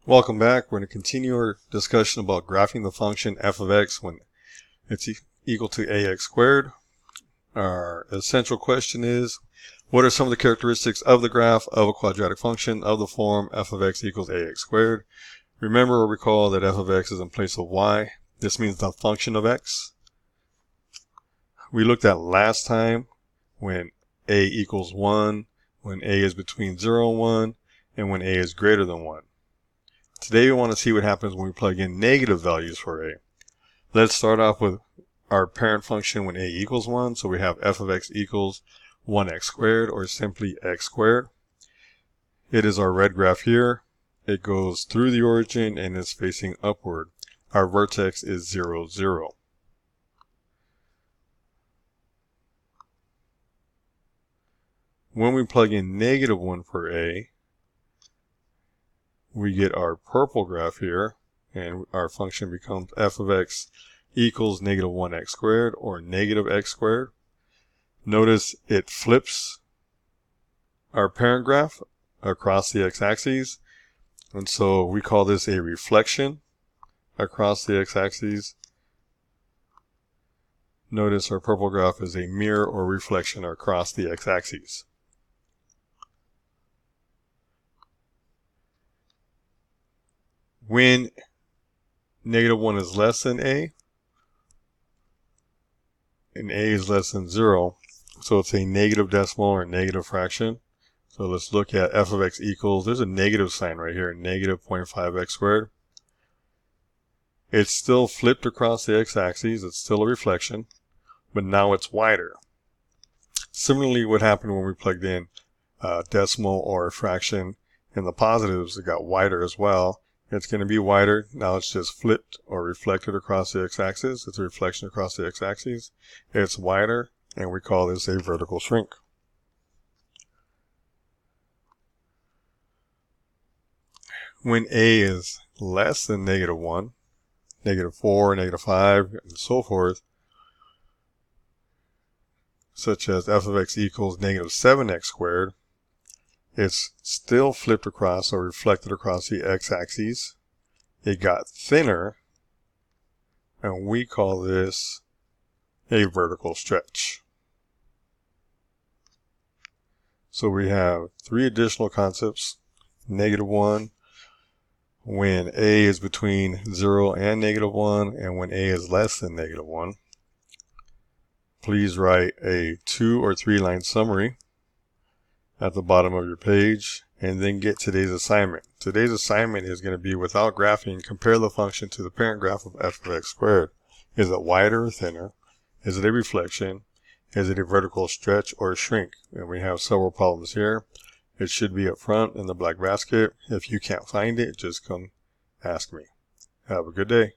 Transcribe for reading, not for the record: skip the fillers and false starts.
Welcome back. We're going to continue our discussion about graphing the function f of x when it's equal to ax squared. Our essential question is, what are some of the characteristics of the graph of a quadratic function of the form f of x equals ax squared? Remember or recall that f of x is in place of y. This means the function of x. We looked at last time when a equals 1, when a is between 0 and 1, and when a is greater than 1. Today we want to see what happens when we plug in negative values for a. Let's start off with our parent function when a equals 1. So we have f of x equals 1x squared, or simply x squared. It is our red graph here. It goes through the origin and is facing upward. Our vertex is 0, 0. When we plug in negative 1 for a, we get our purple graph here, and our function becomes f of x equals negative 1x squared, or negative x squared. Notice it flips our parent graph across the x-axis, and so we call this a reflection across the x-axis. Notice our purple graph is a mirror or reflection across the x-axis. When negative 1 is less than a, and a is less than 0, so it's a negative decimal or negative fraction. So let's look at f of x equals, there's a negative sign right here, negative 0.5x squared. It's still flipped across the x-axis, it's still a reflection, but now it's wider. Similarly, what happened when we plugged in a decimal or a fraction in the positives, it got wider as well. It's going to be wider. Now it's just flipped or reflected across the x-axis. It's a reflection across the x-axis. It's wider, and we call this a vertical shrink. When a is less than negative 1, negative 4, negative 5, and so forth, such as f of x equals negative 7x squared, it's still flipped across or reflected across the x-axis. It got thinner, and we call this a vertical stretch. So we have three additional concepts. Negative 1, when a is between 0 and negative 1, and when a is less than negative 1. Please write a 2 or 3 line summary at the bottom of your page, and then get today's assignment. Today's assignment is going to be, without graphing, compare the function to the parent graph of f of x squared. Is it wider or thinner? Is it a reflection? Is it a vertical stretch or a shrink? And we have several problems here. It should be up front in the black basket. If you can't find it, just come ask me. Have a good day.